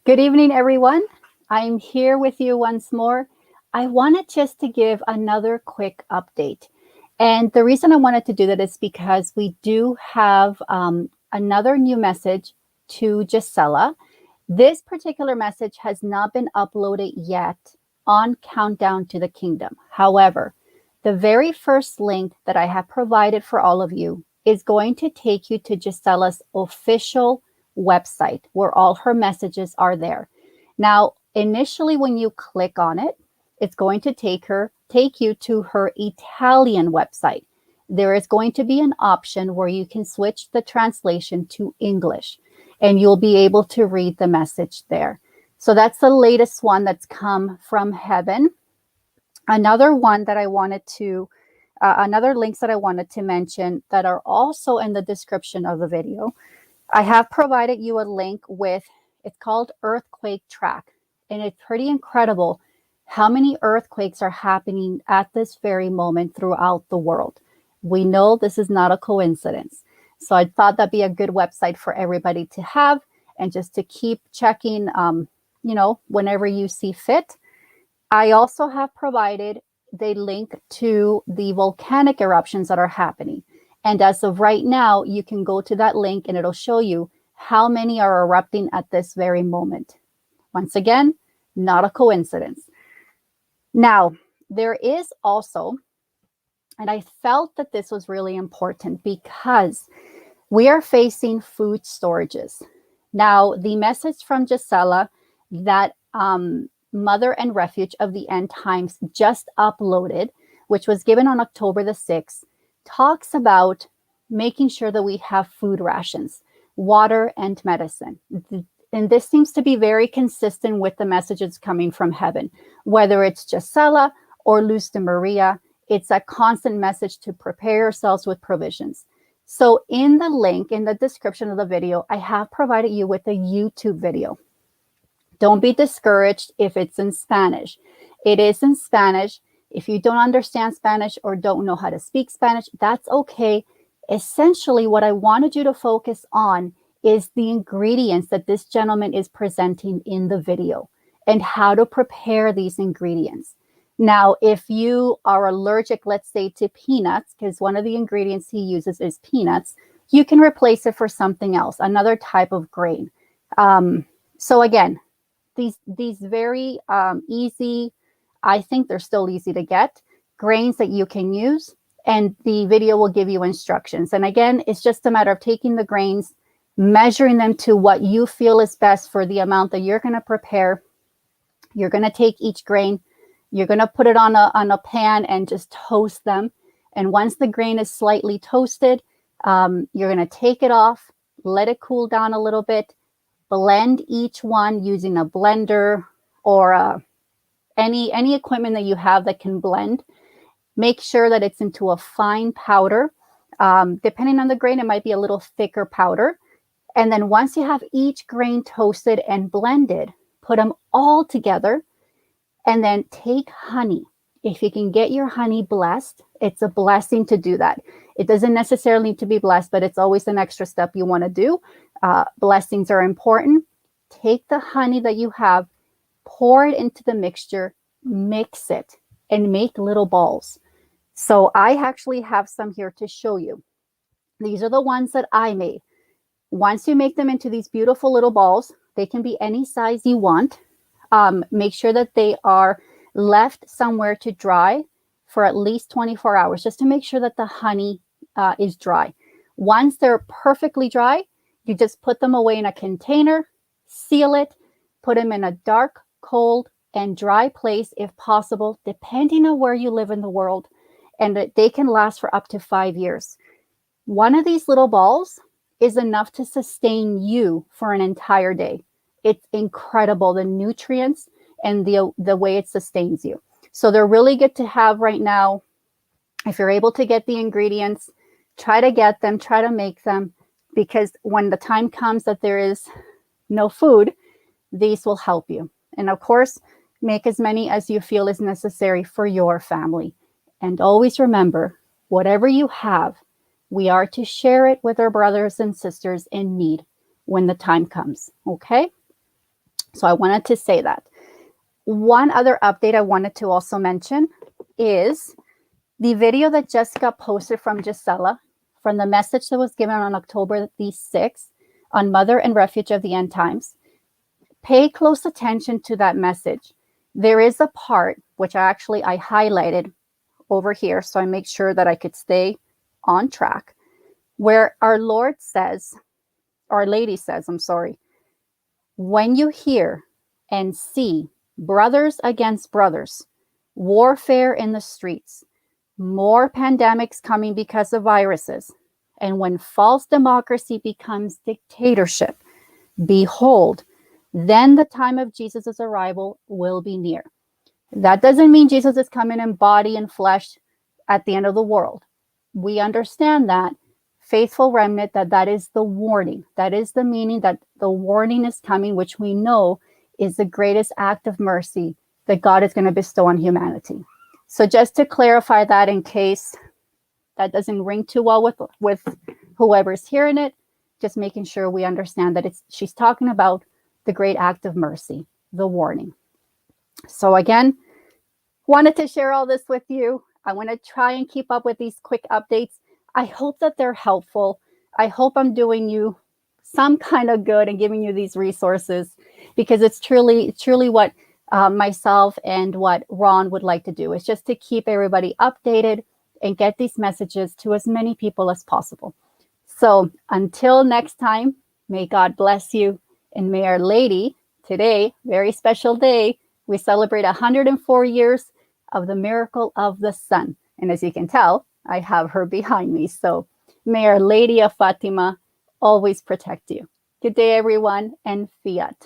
Good evening, everyone. I'm here with you once more. I wanted just to give another quick update. And the reason I wanted to do that is because we do have another new message to Gisela. This particular message has not been uploaded yet on Countdown to the Kingdom. However, the very first link that I have provided for all of you is going to take you to Gisela's official website where all her messages are there. Now, initially, when you click on it, it's going to take you to her Italian website. There is going to be an option where you can switch the translation to English, and you'll be able to read the message there. So that's the latest one that's come from heaven. Another one that I wanted to, another links that I wanted to mention that are also in the description of the video. I have provided you a link with, it's called Earthquake Track, and it's pretty incredible how many earthquakes are happening at this very moment throughout the world. We know this is not a coincidence. So I thought that'd be a good website for everybody to have and just to keep checking, whenever you see fit. I also have provided the link to the volcanic eruptions that are happening. And as of right now, you can go to that link and it'll show you how many are erupting at this very moment. Once again, not a coincidence. Now, there is also, and I felt that this was really important because we are facing food storages. Now, the message from Gisela that Mother and Refuge of the End Times just uploaded, which was given on October the 6th, talks about making sure that we have food rations, water, and medicine. And this seems to be very consistent with the messages coming from heaven. Whether it's Gisela or Luz de Maria, it's a constant message to prepare yourselves with provisions. So in the link, in the description of the video, I have provided you with a YouTube video. Don't be discouraged if it's in Spanish. It is in Spanish. If you don't understand Spanish or don't know how to speak Spanish, that's okay. Essentially, what I wanted you to focus on is the ingredients that this gentleman is presenting in the video and how to prepare these ingredients. Now, if you are allergic, let's say, to peanuts, because one of the ingredients he uses is peanuts, you can replace it for something else, another type of grain. So again, these very easy, I think they're still easy to get, grains that you can use, and the video will give you instructions. And again, it's just a matter of taking the grains, measuring them to what you feel is best for the amount that you're going to prepare. You're going to take each grain, you're going to put it on a pan and just toast them. And once the grain is slightly toasted, you're going to take it off, let it cool down a little bit, blend each one using a blender or any equipment that you have that can blend. Make sure that it's into a fine powder. Depending on the grain, it might be a little thicker powder. And then once you have each grain toasted and blended, put them all together and then take honey. If you can get your honey blessed, it's a blessing to do that. It doesn't necessarily need to be blessed, but it's always an extra step you want to do. Blessings are important. Take the honey that you have, pour it into the mixture, mix it, and make little balls. So I actually have some here to show you. These are the ones that I made. Once you make them into these beautiful little balls, they can be any size you want. Make sure that they are left somewhere to dry for at least 24 hours, just to make sure that the honey is dry. Once they're perfectly dry, you just put them away in a container, seal it, put them in a dark, cold, and dry place if possible, depending on where you live in the world. And they can last for up to 5 years. One of these little balls is enough to sustain you for an entire day. It's incredible, the nutrients and the way it sustains you. So they're really good to have right now. If you're able to get the ingredients, try to get them, try to make them, because when the time comes that there is no food, these will help you. And of course, make as many as you feel is necessary for your family. And always remember, whatever you have, we are to share it with our brothers and sisters in need when the time comes, okay? So I wanted to say that. One other update I wanted to also mention is the video that just got posted from Gisela, from the message that was given on October the 6th on Mother and Refuge of the End Times. Pay close attention to that message. There is a part, which I highlighted over here, so I make sure that I could stay on track, where our Lord says, Our Lady says, when you hear and see brothers against brothers, warfare in the streets, more pandemics coming because of viruses, and when false democracy becomes dictatorship, behold, then the time of Jesus' arrival will be near. That doesn't mean Jesus is coming in body and flesh at the end of the world. We understand that, faithful remnant, that is the warning. That is the meaning, that the warning is coming, which we know is the greatest act of mercy that God is going to bestow on humanity. So just to clarify that, in case that doesn't ring too well with whoever's hearing it, just making sure we understand that she's talking about the great act of mercy, the warning. So again, wanted to share all this with you. I want to try and keep up with these quick updates. I hope that they're helpful. I hope I'm doing you some kind of good and giving you these resources, because it's truly what myself and what Ron would like to do, is just to keep everybody updated and get these messages to as many people as possible. So until next time, may God bless you, and may Our Lady, today, very special day, we celebrate 104 years of the miracle of the sun. And as you can tell, I have her behind me. So may Our Lady of Fatima always protect you. Good day, everyone, and fiat.